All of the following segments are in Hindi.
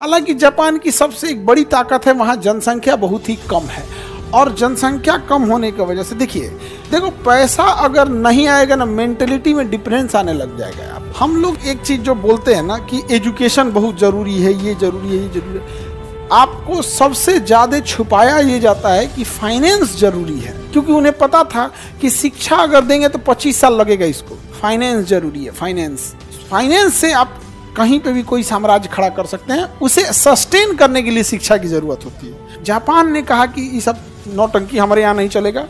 हालांकि जापान की सबसे एक बड़ी ताकत है, वहाँ जनसंख्या बहुत ही कम है और जनसंख्या कम होने की वजह से देखो पैसा अगर नहीं आएगा ना, मेंटेलिटी में डिफरेंस आने लग जाएगा। आप हम लोग एक चीज़ जो बोलते हैं ना कि एजुकेशन बहुत ज़रूरी है, ये ज़रूरी है, ये ज़रूरी है, आपको सबसे ज़्यादा छुपाया ये जाता है कि फाइनेंस ज़रूरी है, क्योंकि उन्हें पता था कि शिक्षा अगर देंगे तो 25 साल लगेगा इसको। फाइनेंस ज़रूरी है, फाइनेंस से आप कहीं पे भी कोई साम्राज्य खड़ा कर सकते हैं, उसे सस्टेन करने के लिए शिक्षा की ज़रूरत होती है। जापान ने कहा कि ये सब नौटंकी हमारे यहाँ नहीं चलेगा,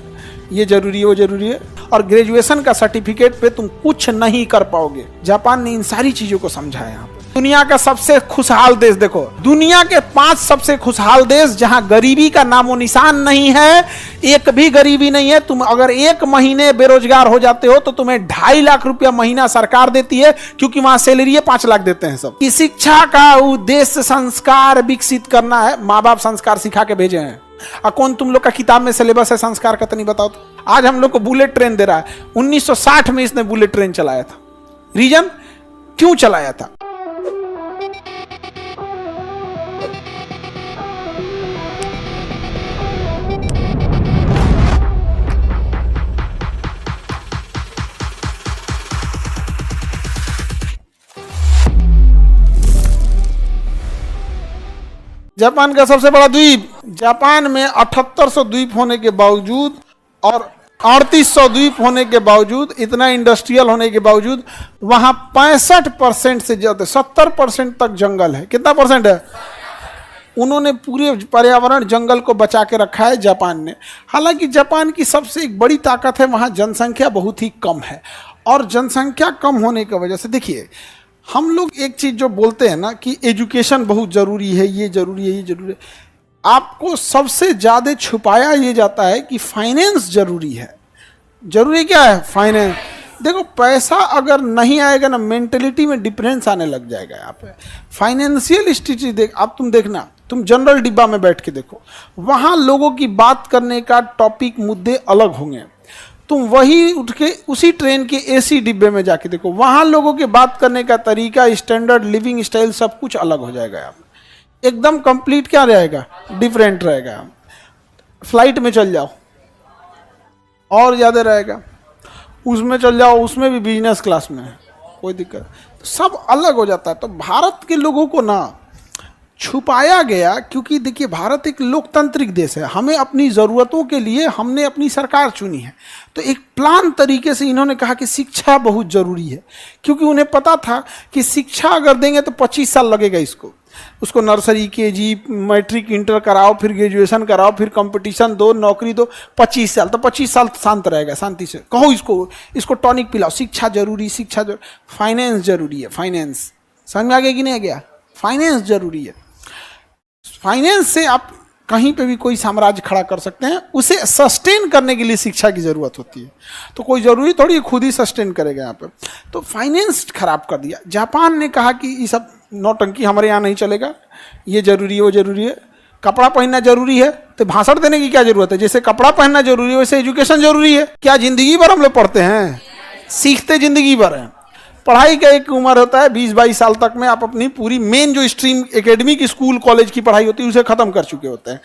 ये जरूरी है, वो जरूरी है, और ग्रेजुएशन का सर्टिफिकेट पे तुम कुछ नहीं कर पाओगे। जापान ने इन सारी चीज़ों को समझा है। यहाँ पे दुनिया का सबसे खुशहाल देश देखो, दुनिया के 5 सबसे खुशहाल देश जहां गरीबी का नामो निशान नहीं है, एक भी गरीबी नहीं है। तुम अगर 1 महीने बेरोजगार हो जाते हो तो तुम्हें 2.5 लाख रुपया महीना सरकार देती है, क्योंकि वहां सैलरी 5 लाख देते हैं सब। कि शिक्षा का उद्देश्य संस्कार विकसित करना है, माँ बाप संस्कार सिखा के भेजे हैं। कौन तुम लोग का किताब में सिलेबस है संस्कार का, तो नहीं बताओ तो। आज हम लोग को बुलेट ट्रेन दे रहा है, 1960 में इसने बुलेट ट्रेन चलाया था। रीजन क्यों चलाया था? जापान का सबसे बड़ा द्वीप, जापान में 7800 द्वीप होने के बावजूद और 3800 द्वीप होने के बावजूद, इतना इंडस्ट्रियल होने के बावजूद, वहां 65% से ज्यादा 70% तक जंगल है। कितना परसेंट है? उन्होंने पूरे पर्यावरण जंगल को बचा के रखा है जापान ने। हालांकि जापान की सबसे एक बड़ी ताकत है, वहाँ जनसंख्या बहुत ही कम है और जनसंख्या कम होने की वजह से हम लोग एक चीज़ जो बोलते हैं ना कि एजुकेशन बहुत ज़रूरी है, ये ज़रूरी है, ये ज़रूरी है, आपको सबसे ज़्यादा छुपाया ये जाता है कि फाइनेंस ज़रूरी है। ज़रूरी क्या है? फाइनेंस। देखो पैसा अगर नहीं आएगा ना, मेंटेलिटी में डिफरेंस आने लग जाएगा। यहाँ पे फाइनेंशियल स्थिति तुम देखना, तुम जनरल डिब्बा में बैठ के देखो, वहाँ लोगों की बात करने का टॉपिक, मुद्दे अलग होंगे। तुम वही उठ के उसी ट्रेन के एसी डिब्बे में जाके देखो, वहाँ लोगों के बात करने का तरीका, स्टैंडर्ड लिविंग स्टाइल सब कुछ अलग हो जाएगा। यहाँ एकदम कंप्लीट क्या रहेगा? डिफरेंट रहेगा। फ्लाइट में चल जाओ और ज़्यादा रहेगा, उसमें चल जाओ, उसमें भी बिजनेस क्लास में है, कोई दिक्कत, तो सब अलग हो जाता है। तो भारत के लोगों को ना छुपाया गया, क्योंकि देखिए भारत एक लोकतांत्रिक देश है, हमें अपनी ज़रूरतों के लिए हमने अपनी सरकार चुनी है। तो एक प्लान तरीके से इन्होंने कहा कि शिक्षा बहुत ज़रूरी है, क्योंकि उन्हें पता था कि शिक्षा अगर देंगे तो 25 साल लगेगा उसको नर्सरी, केजी, मैट्रिक, इंटर कराओ, फिर ग्रेजुएशन कराओ, फिर कंपटीशन दो, नौकरी दो, 25 साल, तो 25 साल शांत रहेगा, शांति से कहो इसको टॉनिक पिलाओ। शिक्षा जरूरी, शिक्षा जरूरी, फाइनेंस जरूरी है। फाइनेंस समझ में आ गया कि नहीं आ गया? फाइनेंस जरूरी है। फाइनेंस से आप कहीं पे भी कोई साम्राज्य खड़ा कर सकते हैं, उसे सस्टेन करने के लिए शिक्षा की ज़रूरत होती है। तो कोई ज़रूरी थोड़ी खुद ही सस्टेन करेगा यहाँ पे। तो फाइनेंस खराब कर दिया। जापान ने कहा कि ये सब नौटंकी हमारे यहाँ नहीं चलेगा, ये ज़रूरी है, वो ज़रूरी है, कपड़ा पहनना जरूरी है, तो भाषण देने की क्या ज़रूरत है? जैसे कपड़ा पहनना जरूरी है वैसे एजुकेशन जरूरी है। क्या ज़िंदगी भर हम लोग पढ़ते हैं? सीखते ज़िंदगी भर हैं। पढ़ाई का एक उम्र होता है 20-22 साल तक में आप अपनी पूरी मेन जो स्ट्रीम एकेडमिक स्कूल कॉलेज की पढ़ाई होती है उसे ख़त्म कर चुके होते हैं।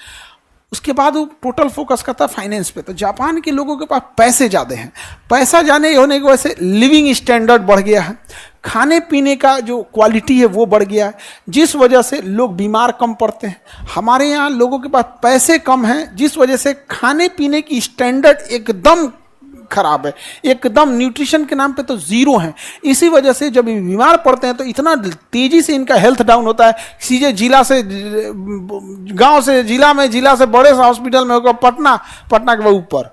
उसके बाद वो टोटल फोकस करता है फाइनेंस पे। तो जापान के लोगों के पास पैसे ज़्यादा हैं, पैसा जाने होने की वजह से लिविंग स्टैंडर्ड बढ़ गया है, खाने पीने का जो क्वालिटी है वो बढ़ गया है, जिस वजह से लोग बीमार कम पड़ते हैं। हमारे यहाँ लोगों के पास पैसे कम हैं, जिस वजह से खाने पीने की स्टैंडर्ड एकदम खराब है, एकदम न्यूट्रिशन के नाम पे तो जीरो है। इसी वजह से जब बीमार पड़ते हैं तो इतना तेजी से इनका हेल्थ डाउन होता है। सीधे जिला से गांव से जिला में, जिला से बड़े से हॉस्पिटल में होगा पटना, पटना के बाद ऊपर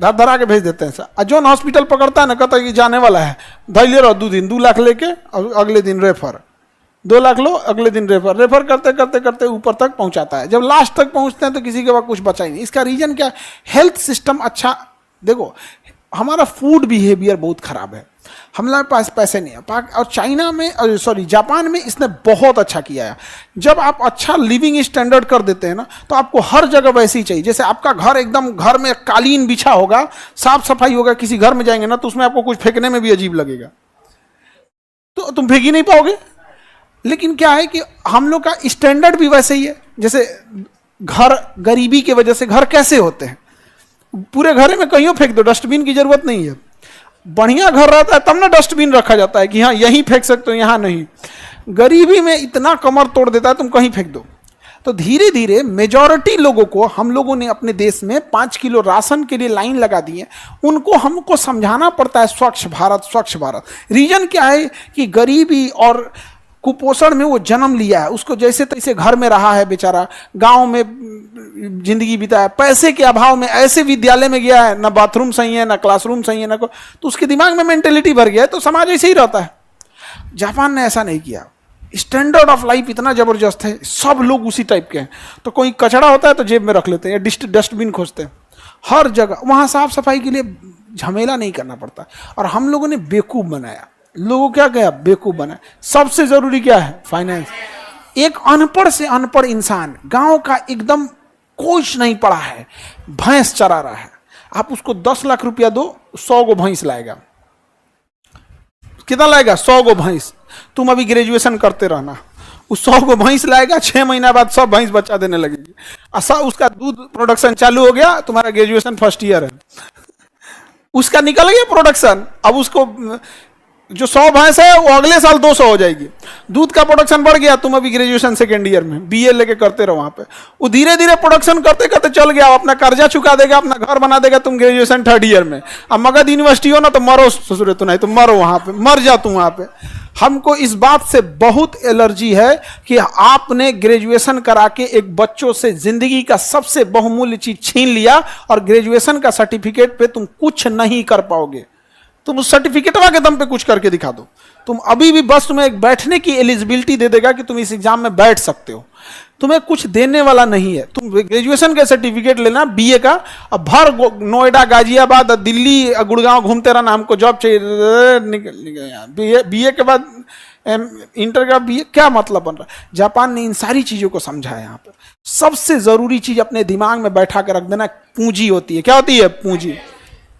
धर धरा के भेज देते हैं सर। जोन हॉस्पिटल पकड़ता है ना, कहता है कि जाने वाला है, धैर्य रहो 2 दिन, 2 लाख लेके अगले दिन रेफर, 2 लाख लो अगले दिन रेफर करते करते करते ऊपर तक पहुंचाता है। जब लास्ट तक पहुंचते हैं तो किसी के पास कुछ बचा ही नहीं। इसका रीजन क्या? हेल्थ सिस्टम अच्छा, देखो हमारा फूड बिहेवियर बहुत खराब है, हमारे पास पैसे नहीं है। और चाइना में, सॉरी जापान में इसने बहुत अच्छा किया है। जब आप अच्छा लिविंग स्टैंडर्ड कर देते हैं ना, तो आपको हर जगह वैसे ही चाहिए। जैसे आपका घर एकदम, घर में कालीन बिछा होगा, साफ सफाई होगा, किसी घर में जाएंगे ना तो उसमें आपको कुछ फेंकने में भी अजीब लगेगा, तो तुम फेंक ही नहीं पाओगे। लेकिन क्या है कि हम लोग का स्टैंडर्ड भी वैसे ही है। जैसे घर, गरीबी की वजह से घर कैसे होते हैं, पूरे घर में कहीं फेंक दो, डस्टबिन की जरूरत नहीं है। बढ़िया घर रहता है तब ना डस्टबिन रखा जाता है कि हाँ यहीं फेंक सकते हो, यहाँ नहीं। गरीबी में इतना कमर तोड़ देता है, तुम कहीं फेंक दो। तो धीरे धीरे मेजॉरिटी लोगों को हम लोगों ने अपने देश में 5 किलो राशन के लिए लाइन लगा दी है। उनको हमको समझाना पड़ता है स्वच्छ भारत, स्वच्छ भारत। रीजन क्या है कि गरीबी और कुपोषण में वो जन्म लिया है, उसको जैसे तैसे घर में रहा है बेचारा, गांव में जिंदगी बिताया, पैसे के अभाव में ऐसे विद्यालय में गया है, ना बाथरूम सही है, ना क्लासरूम सही है, ना तो उसके दिमाग में मेंटेलिटी भर गया है, तो समाज ऐसे ही रहता है। जापान ने ऐसा नहीं किया। स्टैंडर्ड ऑफ लाइफ इतना जबरदस्त है, सब लोग उसी टाइप के हैं। तो कोई कचरा होता है तो जेब में रख लेते हैं, डस्टबिन खोजते हैं हर जगह। वहां साफ सफाई के लिए झमेला नहीं करना पड़ता। और हम लोगों ने बेवकूफ बनाया, लोगों क्या कहा, बेवकूफ बनाया। सबसे जरूरी क्या है, फाइनेंस। एक अनपढ़ से अनपढ़ इंसान, गांव का एकदम कुछ नहीं पढ़ा है, भैंस चरा रहा है, आप उसको 10 लाख रुपया दो, 100 गो भैंस लाएगा। कितना लाएगा, 100 गो भैंस। तुम अभी ग्रेजुएशन करते रहना, उस 100 गो भैंस लाएगा, 6 महीना बाद सब भैंस बच्चा देने लगेगी। ऐसा उसका दूध प्रोडक्शन चालू हो गया, तुम्हारा ग्रेजुएशन फर्स्ट ईयर है, उसका निकल गया प्रोडक्शन। अब उसको जो 100 भैंस है वो अगले साल 200 हो जाएगी। दूध का प्रोडक्शन बढ़ गया, तुम अभी ग्रेजुएशन सेकेंड ईयर में, बीए लेके करते रहो वहां पे। वो धीरे धीरे प्रोडक्शन करते करते चल गया, अपना कर्जा चुका देगा, अपना घर बना देगा, तुम ग्रेजुएशन थर्ड ईयर में। अब मगध यूनिवर्सिटी हो ना तो मरो ससुरे, तो नहीं तो मरो वहां पे, मर जा तुम वहां पे। हमको इस बात से बहुत एलर्जी है कि आपने ग्रेजुएशन करा के एक बच्चों से जिंदगी का सबसे बहुमूल्य चीज छीन लिया, और ग्रेजुएशन का सर्टिफिकेट पे तुम कुछ नहीं कर पाओगे। तुम उस सर्टिफिकेटवा के दम पे कुछ करके दिखा दो। तुम अभी भी बस तुम्हें एक बैठने की एलिजिबिलिटी दे देगा कि तुम इस एग्जाम में बैठ सकते हो, तुम्हें कुछ देने वाला नहीं है। तुम ग्रेजुएशन का सर्टिफिकेट लेना बीए का, अब भर नोएडा, गाजियाबाद, दिल्ली, गुड़गांव घूमते रहना, हमको जॉब चाहिए। बीए के बाद इंटर का बीए, क्या मतलब बन रहा है। जापान ने इन सारी चीजों को समझा है। यहाँ पर सबसे जरूरी चीज अपने दिमाग में बैठा कर रख देना, पूंजी होती है। क्या होती है, पूंजी।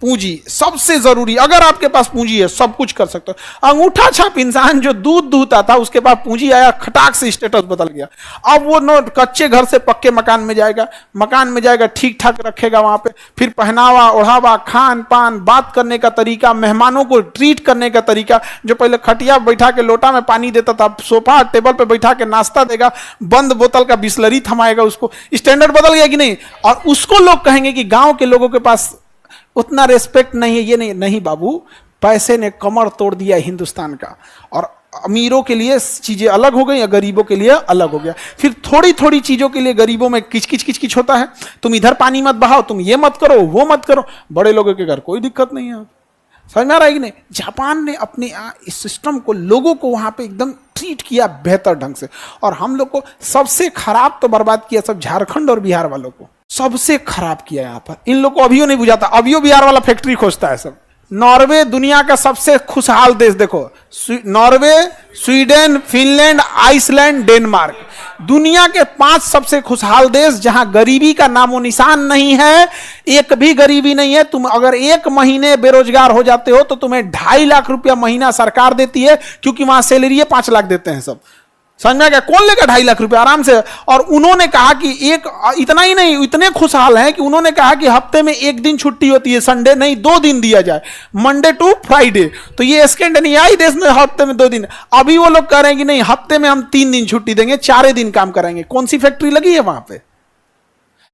पूंजी सबसे जरूरी। अगर आपके पास पूंजी है सब कुछ कर सकते हो। अंगूठा छाप इंसान जो दूध दूहता था, उसके पास पूंजी आया, खटाक से स्टेटस बदल गया। अब वो नो कच्चे घर से पक्के मकान में जाएगा, मकान में जाएगा, ठीक ठाक रखेगा वहां पे, फिर पहनावा ओढ़ावा, खान पान, बात करने का तरीका, मेहमानों को ट्रीट करने का तरीका। जो पहले खटिया बैठा के लोटा में पानी देता था, सोफा टेबल पे बैठा के नाश्ता देगा, बंद बोतल का बिस्लरी थमाएगा। उसको स्टैंडर्ड बदल गया कि नहीं। और उसको लोग कहेंगे कि गांव के लोगों के पास उतना रेस्पेक्ट नहीं है, ये नहीं बाबू, पैसे ने कमर तोड़ दिया हिंदुस्तान का। और अमीरों के लिए चीजें अलग हो गई, गरीबों के लिए अलग हो गया। फिर थोड़ी थोड़ी चीजों के लिए गरीबों में किचकिच होता है। तुम इधर पानी मत बहाओ, तुम ये मत करो, वो मत करो। बड़े लोगों के घर कोई दिक्कत नहीं है। समझ में आ रहा है कि नहीं। जापान ने अपने इस सिस्टम को, लोगों को वहां पे एकदम ट्रीट किया बेहतर ढंग से। और हम लोग को सबसे खराब तो बर्बाद किया सब झारखंड और बिहार वालों को, सबसे खराब किया यहाँ पर। इन लोग को अभियो नहीं बुझाता, अभियो बिहार वाला फैक्ट्री खोजता है सब। नॉर्वे दुनिया का सबसे खुशहाल देश, देखो Norway, Sweden, Finland, Iceland, Denmark, दुनिया के 5 सबसे खुशहाल देश जहां गरीबी का नामो निशान नहीं है, एक भी गरीबी नहीं है। तुम अगर 1 महीने बेरोजगार हो जाते हो तो तुम्हें 2.5 लाख रुपया महीना सरकार देती है, क्योंकि वहां सैलरी 5 लाख देते हैं सब। समझ में आ गया। कौन लेगा 2.5 लाख रुपया आराम से। और उन्होंने कहा कि इतना ही नहीं, इतने खुशहाल हैं कि उन्होंने कहा कि हफ्ते में 1 दिन छुट्टी होती है, संडे नहीं 2 दिन दिया जाए, मंडे टू फ्राइडे। तो ये स्कैंडिनेवियाई देश में हफ्ते में 2 दिन। अभी वो लोग कह रहे हैं कि नहीं, हफ्ते में हम 3 दिन छुट्टी देंगे, 4 दिन काम करेंगे। कौन सी फैक्ट्री लगी है वहां पे,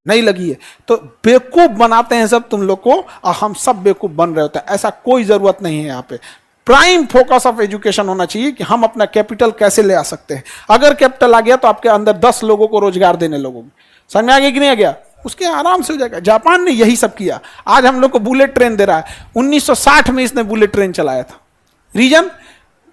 नहीं लगी है। तो बेवकूफ बनाते हैं सब तुम लोग को, और हम सब बेवकूफ बन रहे होते हैं। ऐसा कोई जरूरत नहीं है। यहाँ पे प्राइम फोकस ऑफ एजुकेशन होना चाहिए कि हम अपना कैपिटल कैसे ले आ सकते हैं। अगर कैपिटल आ गया तो आपके अंदर 10 लोगों को रोजगार देने लोगों में, समझ में आ गया कि नहीं आ गया, उसके आराम से हो जाएगा। जापान ने यही सब किया, आज हम लोग को बुलेट ट्रेन दे रहा है। 1960 में इसने बुलेट ट्रेन चलाया था। रीजन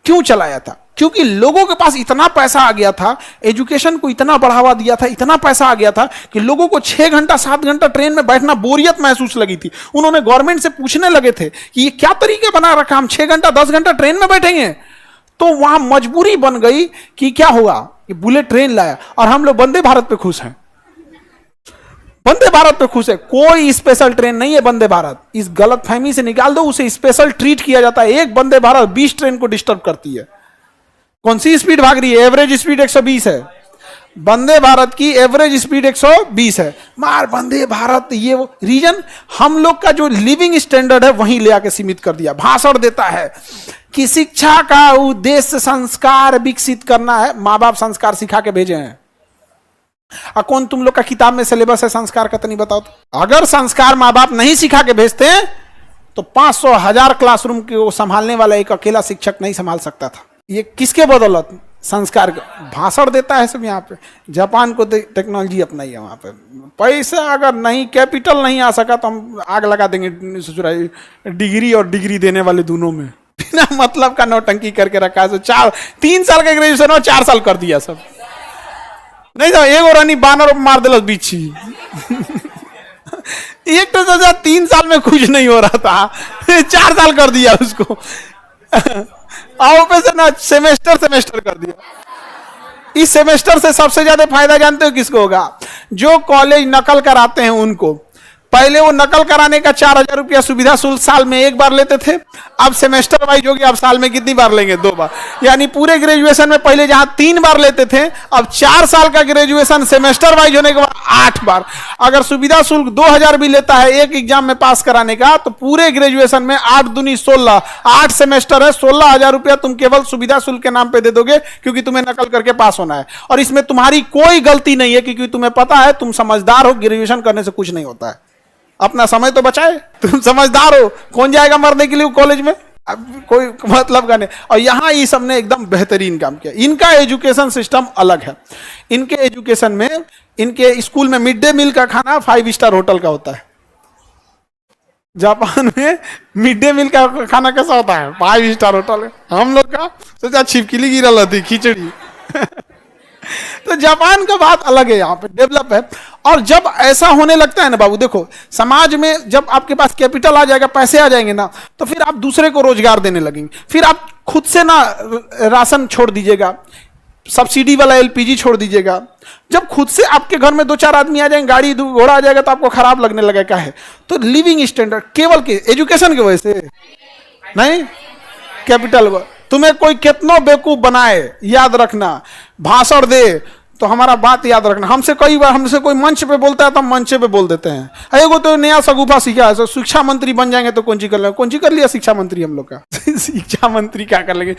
क्यों चलाया था, क्योंकि लोगों के पास इतना पैसा आ गया था, एजुकेशन को इतना बढ़ावा दिया था, इतना पैसा आ गया था कि लोगों को 6 घंटा 7 घंटा ट्रेन में बैठना बोरियत महसूस लगी थी। उन्होंने गवर्नमेंट से पूछने लगे थे कि ये क्या तरीके बना रखा, हम 6 घंटा 10 घंटा ट्रेन में बैठेंगे। तो वहां मजबूरी बन गई कि क्या होगा, कि बुलेट ट्रेन लाया। और हम लोग वंदे भारत पे खुश हैं, वंदे भारत पे खुश है। कोई स्पेशल ट्रेन नहीं है वंदे भारत, इस गलतफहमी से निकाल दो। उसे स्पेशल ट्रीट किया जाता है। एक वंदे भारत 20 ट्रेन को डिस्टर्ब करती है। कौन सी स्पीड भाग रही है? एवरेज स्पीड 120 है। वंदे भारत की एवरेज स्पीड 120 है। मार वंदे भारत, ये वो रीजन हम लोग का जो लिविंग स्टैंडर्ड है वहीं ले आके सीमित कर दिया। भाषण देता है कि शिक्षा का उद्देश्य संस्कार विकसित करना है। माँ बाप संस्कार सिखा के भेजे हैं। कौन तुम लोग का किताब में सिलेबस है संस्कार का? तो नहीं बताओ तो। अगर संस्कार माँ बाप नहीं सिखा के भेजते हैं तो 500,000 क्लासरूम को संभालने वाला एक अकेला शिक्षक नहीं संभाल सकता था। ये किसके बदौलत? संस्कार भाषण देता है सब। यहाँ पे जापान को टेक्नोलॉजी अपनाई है। वहां पे पैसा अगर नहीं, कैपिटल नहीं आ सका तो हम आग लगा देंगे डिग्री और डिग्री देने वाले दोनों में। बिना मतलब का नौटंकी करके रखा है। 3 साल का ग्रेजुएशन हो 4 साल कर दिया सब। नहीं तो एक और रानी बानर मार दिल बीच ही। एक तो 3 साल में कुछ नहीं हो रहा था, 4 साल कर दिया उसको। आओ पे से ना सेमेस्टर कर दिया। इस सेमेस्टर से सबसे ज्यादा फायदा जानते हो किसको होगा? जो कॉलेज नकल कराते हैं उनको। पहले वो नकल कराने का 4,000 रुपया सुविधा शुल्क साल में 1 बार लेते थे। अब सेमेस्टर वाइज हो गया, अब साल में कितनी बार लेंगे? 2 बार। यानी पूरे ग्रेजुएशन में पहले जहां 3 बार लेते थे, अब 4 साल का ग्रेजुएशन सेमेस्टर वाइज होने के बाद 8 बार। अगर सुविधा शुल्क 2,000 भी लेता है एक एग्जाम में पास कराने का, तो पूरे ग्रेजुएशन में 8 दूनी 16, 8 सेमेस्टर है, 16,000 रुपया तुम केवल सुविधा शुल्क के नाम पे दे दोगे, क्योंकि तुम्हें नकल करके पास होना है। और इसमें तुम्हारी कोई गलती नहीं है, क्योंकि तुम्हें पता है, तुम समझदार हो, ग्रेजुएशन करने से कुछ नहीं होता है। अपना समय तो बचाए, तुम समझदार हो। कौन जाएगा मरने के लिए कॉलेज में? अब कोई मतलब का नहीं। और यहां ये सबने एकदम बेहतरीन काम किया। इनका एजुकेशन सिस्टम अलग है। इनके एजुकेशन में, इनके स्कूल में मिड डे मील का खाना 5 स्टार होटल का होता है। जापान में मिड डे मील का खाना कैसा होता है? 5 स्टार होटल है। हम लोग का सोचा छिपकली गिरल थी, खिचड़ी। तो जापान का बात अलग है, यहाँ पे डेवलप है। और जब ऐसा होने लगता है ना बाबू, देखो समाज में जब आपके पास कैपिटल आ जाएगा, पैसे आ जाएंगे ना, तो फिर आप दूसरे को रोजगार देने लगेंगे। फिर आप खुद से ना राशन छोड़ दीजिएगा, सब्सिडी वाला एलपीजी छोड़ दीजिएगा। जब खुद से आपके घर में 2-4 आदमी आ जाएंगे, गाड़ी घोड़ा आ जाएगा, तो आपको खराब लगने लगेगा है। तो लिविंग स्टैंडर्ड केवल के एजुकेशन की वजह से नहीं, कैपिटल। तुम्हें कोई कितना बेवकूफ बनाए, याद रखना, भाषण दे तो हमारा बात याद रखना। हमसे कई बार हमसे कोई मंच पे बोलता है तो हम मंच पे बोल देते हैं। एगो तो नया सगुफा सीखा है, शिक्षा मंत्री बन जाएंगे तो कौन सी कर लेंगे? कौन सी कर लिया शिक्षा मंत्री हम लोग का? शिक्षा मंत्री क्या कर लेंगे?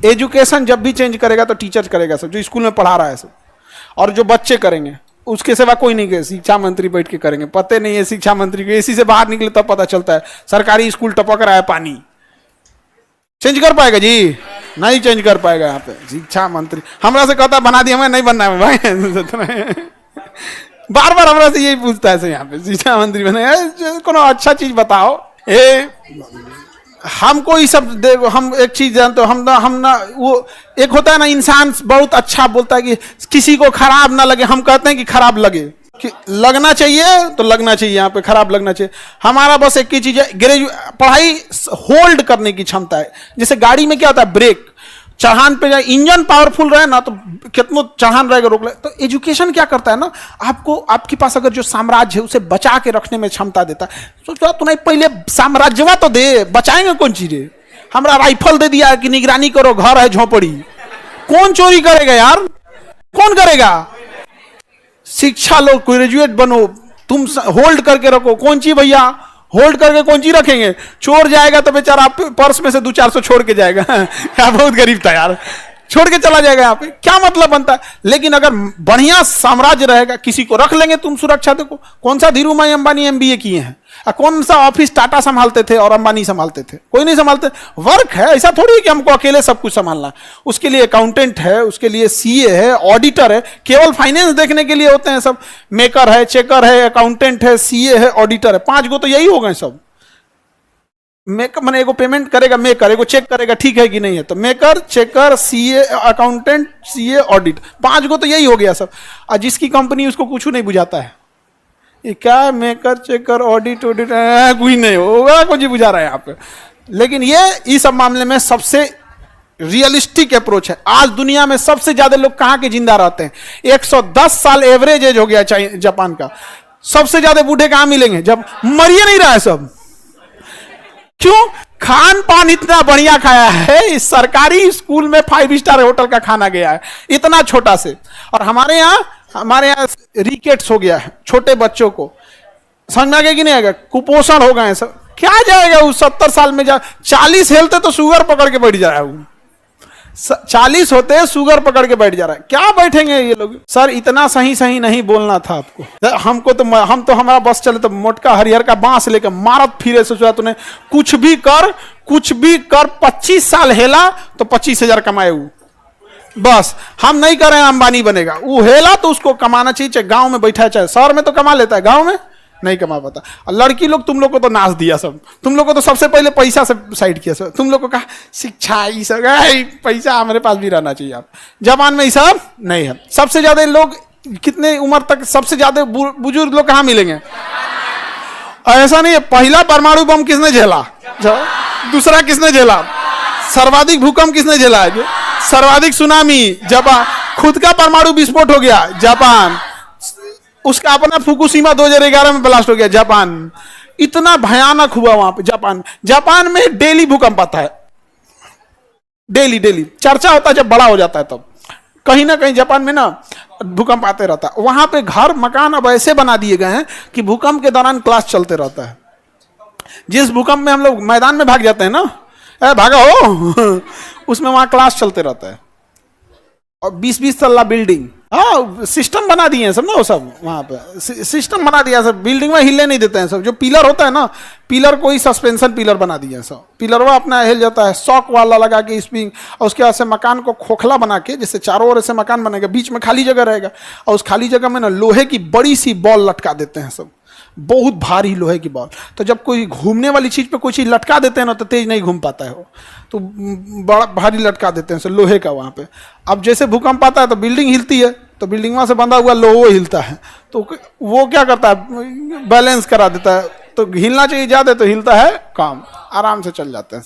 एजुकेशन जब भी चेंज करेगा तो टीचर करेगा सब, जो स्कूल में पढ़ा रहा है सब, और जो बच्चे करेंगे उसके सिवा कोई नहीं करे। शिक्षा मंत्री बैठ के करेंगे। पते नहीं है शिक्षा मंत्री को, एसी से बाहर निकले तब पता चलता है सरकारी स्कूल टपक रहा है पानी। चेंज कर पाएगा जी? नहीं चेंज कर पाएगा। यहाँ पे शिक्षा मंत्री हमरा से कहता बना दिया, हमें नहीं बनना है भाई। बार बार हमरा से यही पूछता है यहाँ पे, शिक्षा मंत्री बने, कोनो अच्छा चीज बताओ। हमको ये सब देखो, हम एक चीज जानते हो, हम ना वो एक होता है ना, इंसान बहुत अच्छा बोलता है कि किसी को खराब ना लगे। हम कहते हैं कि खराब लगे, कि लगना चाहिए तो लगना चाहिए, यहाँ पे खराब लगना चाहिए। हमारा बस एक ही चीज है, पढ़ाई होल्ड करने की क्षमता है। जैसे गाड़ी में क्या होता है, ब्रेक, चढ़ान पे जाए, इंजन पावरफुल रहे ना तो कितना चढ़ान रहेगा रोक ले। तो एजुकेशन क्या करता है ना, आपको आपके पास अगर जो साम्राज्य है उसे बचा के रखने में क्षमता देता है। सोचो तुम्हें पहले साम्राज्यवा तो दे, बचाएंगे कौन चीज? हमरा राइफल दे दिया कि निगरानी करो, घर है झोपड़ी, कौन चोरी करेगा यार? कौन करेगा? शिक्षा लो, ग्रेजुएट बनो, तुम होल्ड करके रखो। कौन ची भैया होल्ड करके कौन ची रखेंगे? चोर जाएगा तो बेचारा पर्स में से 200-400 छोड़ के जाएगा। यार बहुत गरीब था यार, छोड़ के चला जाएगा। यहाँ पे क्या मतलब बनता है? लेकिन अगर बढ़िया साम्राज्य रहेगा, किसी को रख लेंगे तुम सुरक्षा। देखो कौन सा धीरूभाई अंबानी MBA किए हैं, कौन सा ऑफिस टाटा संभालते थे और अंबानी संभालते थे? कोई नहीं संभालते। वर्क है, ऐसा थोड़ी है कि हमको अकेले सब कुछ संभालना। उसके लिए अकाउंटेंट है, उसके लिए CA है, ऑडिटर है। केवल फाइनेंस देखने के लिए होते हैं सब। मेकर है, चेकर है, अकाउंटेंट है, CA है, ऑडिटर है। 5 गो तो यही हो गए सब। मेकर मैंने एगो पेमेंट करेगा, मेकर एगो चेक करेगा ठीक है कि नहीं है। तो maker, checker, CA, accountant, CA, audit, 5 गो तो यही हो गया सब। और जिसकी कंपनी उसको कुछ नहीं बुझाता है। ये क्या मेकर, चेकर, ऑडिट कोई नहीं होगा, कुछ ही बुझा रहा है यहाँ पे। लेकिन ये इस सब मामले में सबसे रियलिस्टिक अप्रोच है। आज दुनिया में सबसे ज्यादा लोग कहां के जिंदा रहते हैं? 110 साल एवरेज एज हो गया जापान का। सबसे ज्यादा बूढ़े कहां मिलेंगे? जब मरिए नहीं रहा है सब। क्यों? खान पान इतना बढ़िया खाया है, इस सरकारी स्कूल में 5 स्टार होटल का खाना गया है, इतना छोटा से। और हमारे यहाँ रिकेट्स हो गया है छोटे बच्चों को, समझ में आ गया कि नहीं आएगा, कुपोषण हो गए हैं सब। क्या जाएगा उस 70 साल में, 40 हेलते तो शुगर पकड़ के बैठ जा रहा है वो, 40 होते हैं शुगर पकड़ के बैठ जा रहा है। क्या बैठेंगे ये लोग। सर इतना सही सही नहीं बोलना था आपको। हमको तो हमारा बस चले तो मोटका हरिहर का बांस लेकर मारत फिरे, सोचा तूने कुछ भी कर 25 साल हेला तो 25,000 कमाए वो, बस हम नहीं कर रहे हैं अंबानी बनेगा। वो हेला तो उसको कमाना चाहिए, चाहे गांव में बैठा है चाहे शहर में, तो कमा लेता है, गांव में नहीं कमा पाता। और लड़की लोग तुम लोग को तो नाच दिया सब, तुम लोग को तो सबसे पहले पैसा से साइड किया सब, तुम लोग को कहा शिक्षा ये सब, पैसा हमारे पास भी रहना चाहिए। आप जापान में ये सब नहीं है। सबसे ज्यादा लोग कितने उम्र तक, सबसे ज्यादा बुजुर्ग लोग कहाँ मिलेंगे। ऐसा नहीं है, पहला परमाणु बम किसने झेला, दूसरा किसने झेला, सर्वाधिक भूकंप किसने झेला है, सर्वाधिक सुनामी जापान, खुद का परमाणु विस्फोट हो गया जापान, उसका अपना फुकुशिमा 2011 में ब्लास्ट हो गया जापान। इतना भयानक हुआ वहां पे जापान में डेली भूकंप आता है, डेली चर्चा होता है, जब बड़ा हो जाता है तब कहीं ना कहीं जापान में ना भूकंप आते रहता है। वहां पे घर मकान अब ऐसे बना दिए गए हैं कि भूकंप के दौरान क्लास चलते रहता है। जिस भूकंप में हम लोग मैदान में भाग जाते हैं ना, भागा हो उसमें वहां क्लास चलते रहता है। और 20-20 तल्ला बिल्डिंग, हाँ सिस्टम बना दिए हैं सब ना, वो सब वहां पे सिस्टम बना दिया सब, बिल्डिंग में हिलने नहीं देते हैं सब। जो पिलर होता है ना, पिलर कोई सस्पेंशन पिलर बना दिए हैं सब, पिलर वो अपना हिल जाता है, शॉक वाला लगा के स्प्रिंग, और उसके बाद से मकान को खोखला बना के, जैसे चारों ओर से मकान बनेगा, बीच में खाली जगह रहेगा, और उस खाली जगह में ना लोहे की बड़ी सी बॉल लटका देते हैं सब, बहुत भारी लोहे की बॉल। तो जब कोई घूमने वाली चीज पे कोई चीज लटका देते हैं ना, तो तेज नहीं घूम पाता है वो, तो बड़ा भारी लटका देते हैं सब लोहे का वहां पे। अब जैसे भूकंप आता है तो बिल्डिंग हिलती है, तो बिल्डिंग वहां से बंधा हुआ लोहा हिलता है, तो वो क्या करता है, बैलेंस करा देता है। तो हिलना चाहिए ज्यादा, तो हिलता है, काम आराम से चल जाते हैं।